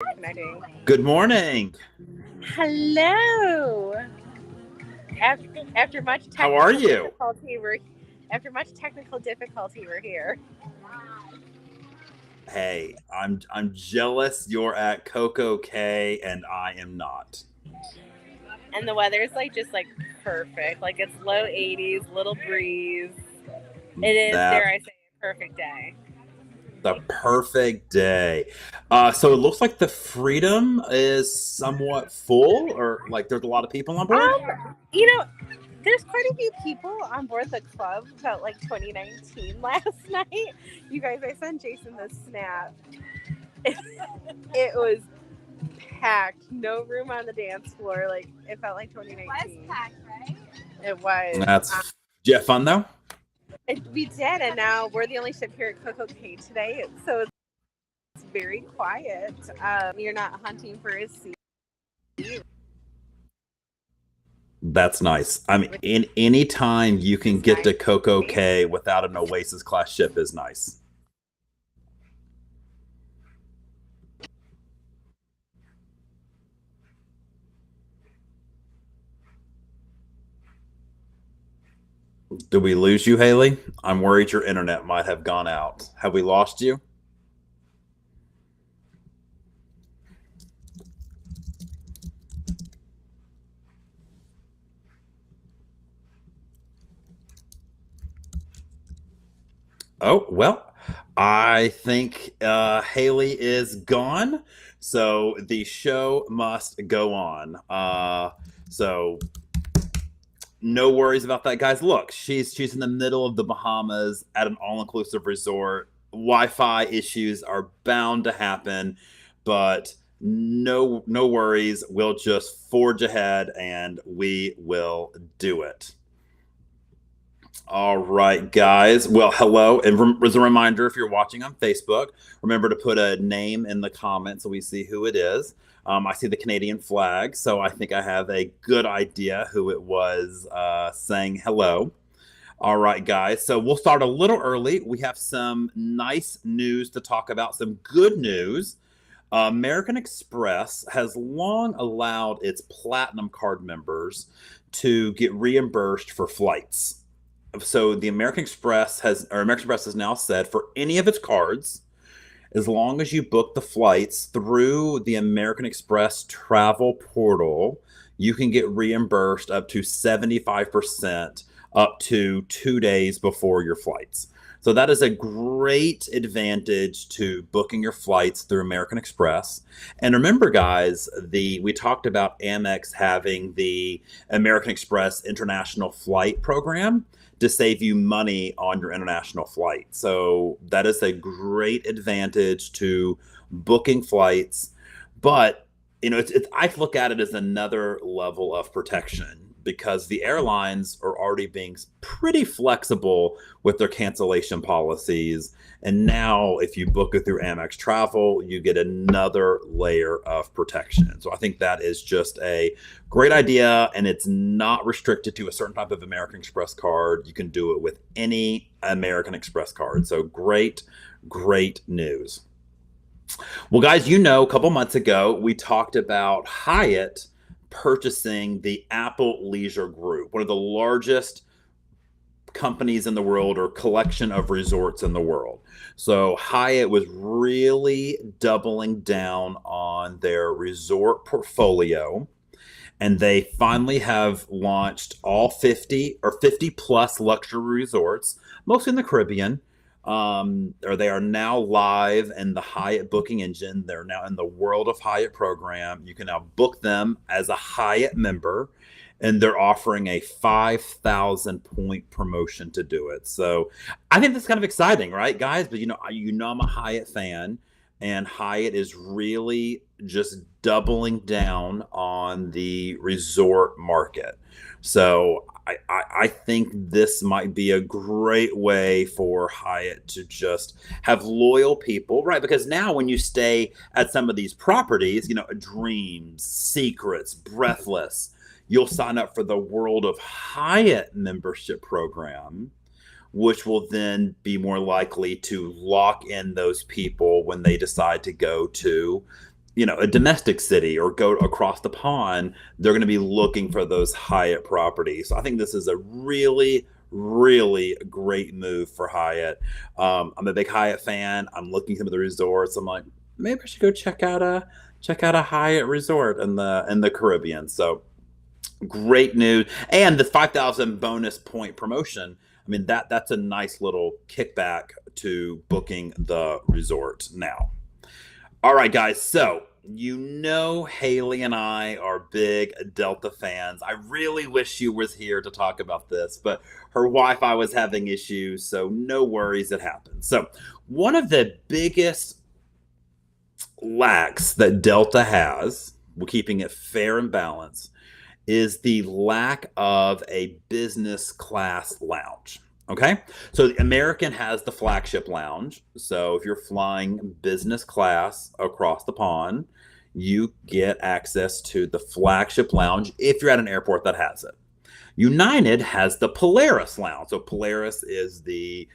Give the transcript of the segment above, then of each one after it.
Connecting. Good morning. Hello. After much How are technical you? difficulty, we're here. Hey, I'm jealous you're at Coco K and I am not. And the weather is just like perfect. Like it's low 80s, little breeze. It is, That dare I say, a perfect day. the perfect day. So it looks like the Freedom is somewhat full, or like there's a lot of people on board. You know, there's quite a few people on board the club. Felt like 2019 last night. You guys, I sent Jason this snap. It was packed, no room on the dance floor. Like it felt like 2019. It was packed, right? It was. Did you have fun though? We did, and now we're the only ship here at Coco Cay today, so it's very quiet. You're not hunting for a seat. That's nice. I mean, in any time you can get to Coco K without an Oasis class ship is nice. Did we lose you, Haley? I'm worried your internet might have gone out. Have we lost you? Oh, well, I think Haley is gone. So the show must go on. So no worries about that, guys. Look, she's in the middle of the Bahamas at an all-inclusive resort. Wi-Fi issues are bound to happen, but no worries. We'll just forge ahead and we will do it. All right, guys. Well, hello. And as a reminder, if you're watching on Facebook, remember to put a name in the comments so we see who it is. I see the Canadian flag, so I think I have a good idea who it was saying hello. All right, guys. So we'll start a little early. We have some nice news to talk about, some good news. American Express has long allowed its Platinum card members to get reimbursed for flights. So the American Express has now said for any of its cards, as long as you book the flights through the American Express travel portal, you can get reimbursed up to 75% up to 2 days before your flights. So that is a great advantage to booking your flights through American Express. And remember, guys, we talked about Amex having the American Express International Flight Program to save you money on your international flight. So that is a great advantage to booking flights. But I look at it as another level of protection because the airlines are already being pretty flexible with their cancellation policies. And now, if you book it through Amex Travel, you get another layer of protection. So I think that is just a great idea, and it's not restricted to a certain type of American Express card. You can do it with any American Express card. So great, great news. Well, guys, a couple months ago, we talked about Hyatt purchasing the Apple Leisure Group, one of the largest companies in the world or collection of resorts in the world. So Hyatt was really doubling down on their resort portfolio, and they finally have launched all 50 or 50 plus luxury resorts, mostly in the Caribbean. Or they are now live in the Hyatt booking engine. They're now in the World of Hyatt program. You can now book them as a Hyatt member, and they're offering a 5,000 point promotion to do it. So I think that's kind of exciting, right, guys? But I'm a Hyatt fan, and Hyatt is really just doubling down on the resort market. So I think this might be a great way for Hyatt to just have loyal people, right? Because now when you stay at some of these properties, Dreams, Secrets, Breathless, you'll sign up for the World of Hyatt membership program, which will then be more likely to lock in those people when they decide to go to a domestic city or go across the pond, they're going to be looking for those Hyatt properties. So I think this is a really, really great move for Hyatt. I'm a big Hyatt fan. I'm looking at some of the resorts. I'm like, maybe I should go check out a Hyatt resort in the Caribbean. So great news, and the 5,000 bonus point promotion. I mean that's a nice little kickback to booking the resort now. All right, guys. So, Haley and I are big Delta fans. I really wish she was here to talk about this, but her Wi Fi was having issues. So, no worries, it happens. So, one of the biggest lacks that Delta has, we're keeping it fair and balanced, is the lack of a business class lounge. Okay. So the American has the flagship lounge. So if you're flying business class across the pond, you get access to the flagship lounge if you're at an airport that has it. United has the Polaris lounge. So Polaris is the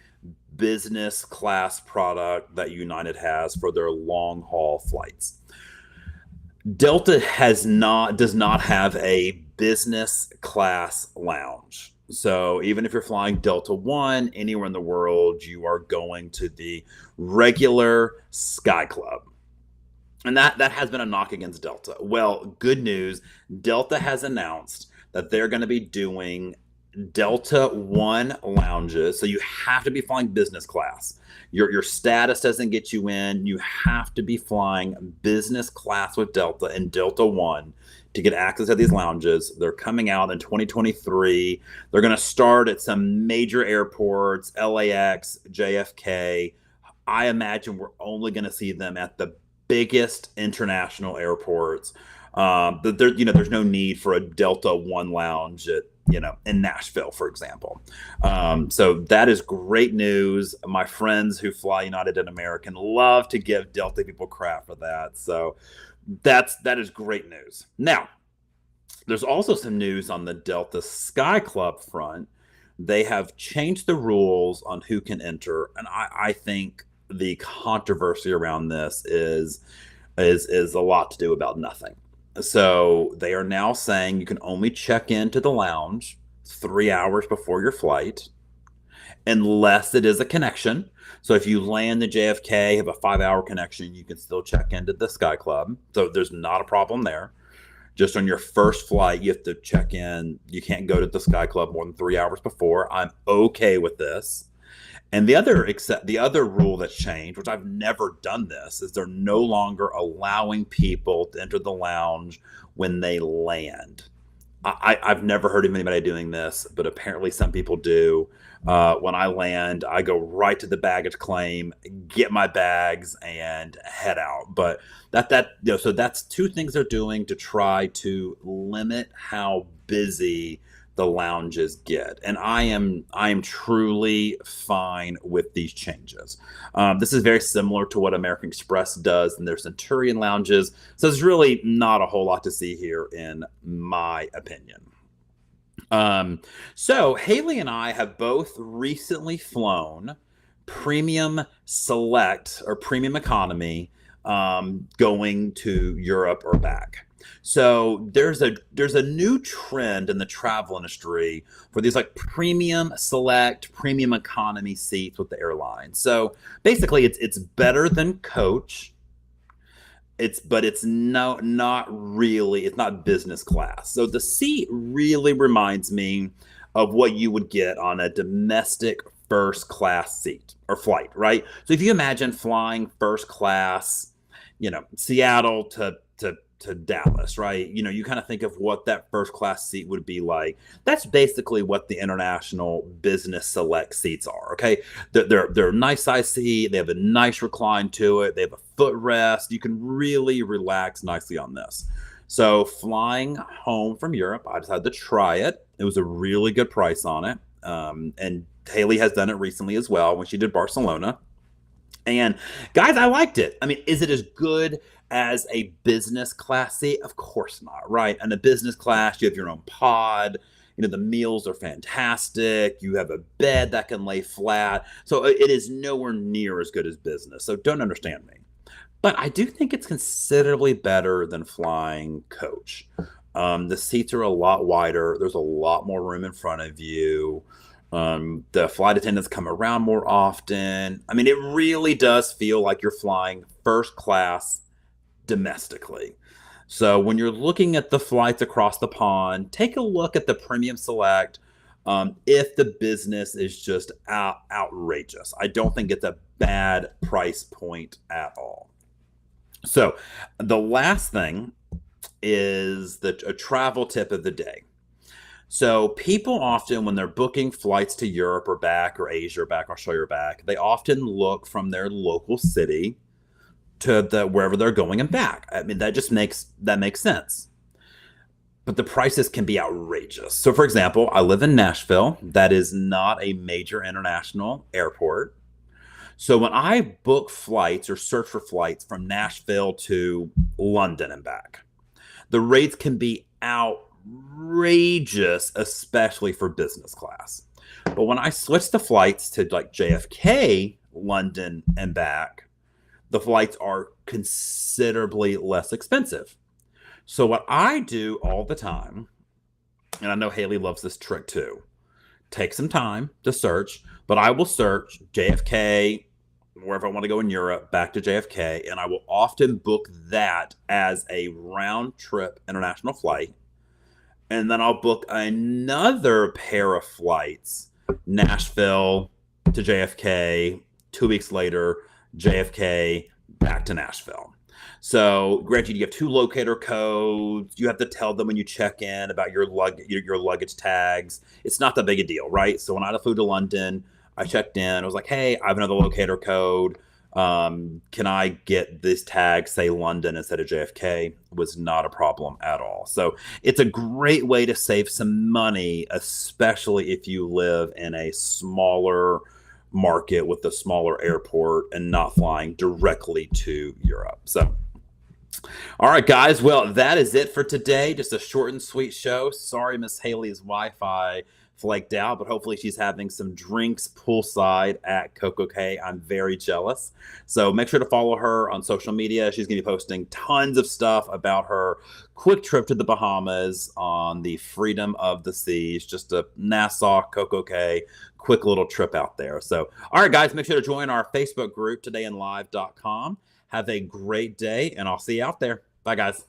business class product that United has for their long haul flights. Delta does not have a business class lounge. So even if you're flying Delta One anywhere in the world, you are going to the regular Sky Club. And that has been a knock against Delta. Well, good news. Delta has announced that they're going to be doing Delta One lounges. So you have to be flying business class. Your status doesn't get you in. You have to be flying business class with Delta and Delta One to get access to these lounges. They're coming out in 2023. They're going to start at some major airports, LAX, JFK. I imagine we're only going to see them at the biggest international airports. There's no need for a Delta One lounge at in Nashville, for example. So that is great news. My friends who fly United and American love to give Delta people crap for that. So that is great news. Now, there's also some news on the Delta Sky Club front. They have changed the rules on who can enter, and I think the controversy around this is a lot to do about nothing. So they are now saying you can only check into the lounge 3 hours before your flight, unless it is a connection. So if you land the JFK, have a 5-hour connection, you can still check into the Sky Club. So there's not a problem there. Just on your first flight, you have to check in. You can't go to the Sky Club more than 3 hours before. I'm okay with this. And the other rule that's changed, which I've never done this, is they're no longer allowing people to enter the lounge when they land. I've never heard of anybody doing this, but apparently some people do. When I land, I go right to the baggage claim, get my bags, and head out. But so that's two things they're doing to try to limit how busy the lounges get, and I am truly fine with these changes. This is very similar to what American Express does in their Centurion lounges, so there's really not a whole lot to see here, in my opinion. So Haley and I have both recently flown Premium Select or Premium Economy, going to Europe or back. So there's a new trend in the travel industry for these like premium select, premium economy seats with the airline. So basically it's better than coach. But it's not really, it's not business class. So the seat really reminds me of what you would get on a domestic first class seat or flight, right? So if you imagine flying first class, Seattle to Dallas, right? You kind of think of what that first class seat would be like. That's basically what the international business select seats are. Okay, they're a nice size seat. They have a nice recline to it. They have a footrest. You can really relax nicely on this. So flying home from Europe, I decided to try it. It was a really good price on it, and Haley has done it recently as well when she did Barcelona. And guys, I liked it. I mean, is it as good as a business class seat? Of course not, right? And a business class, you have your own pod. The meals are fantastic. You have a bed that can lay flat. So it is nowhere near as good as business. So don't understand me. but I do think it's considerably better than flying coach. The seats are a lot wider. There's a lot more room in front of you. The flight attendants come around more often. I mean, it really does feel like you're flying first class domestically. So when you're looking at the flights across the pond, take a look at the Premium Select. If the business is just outrageous, I don't think it's a bad price point at all. So the last thing is a travel tip of the day. So people often, when they're booking flights to Europe or back or Asia or back, I'll show you back, they often look from their local city to wherever they're going and back. I mean, that makes sense. But the prices can be outrageous. So for example, I live in Nashville. That is not a major international airport. So when I book flights or search for flights from Nashville to London and back, the rates can be outrageous, especially for business class. But when I switch the flights to like JFK, London and back, the flights are considerably less expensive. So what I do all the time, and I know Haley loves this trick too, take some time to search, but I will search JFK, wherever I want to go in Europe, back to JFK, and I will often book that as a round trip international flight. And then I'll book another pair of flights, Nashville to JFK, 2 weeks later, JFK back to Nashville. So, granted, you have 2 locator codes. You have to tell them when you check in about your luggage tags. It's not that big a deal, right? So when I flew to London, I checked in. I was like, "Hey, I have another locator code. Can I get this tag say London instead of JFK?" It was not a problem at all. So it's a great way to save some money, especially if you live in a smaller market with a smaller airport and not flying directly to Europe. So, all right, guys. Well, that is it for today. Just a short and sweet show. Sorry, Miss Haley's Wi-Fi flaked out, but hopefully she's having some drinks poolside at Coco Cay. I'm very jealous. So make sure to follow her on social media. She's going to be posting tons of stuff about her quick trip to the Bahamas on the Freedom of the Seas, just a Nassau, Coco Cay, quick little trip out there. So, all right, guys, make sure to join our Facebook group, todayinlive.com. Have a great day, and I'll see you out there. Bye, guys.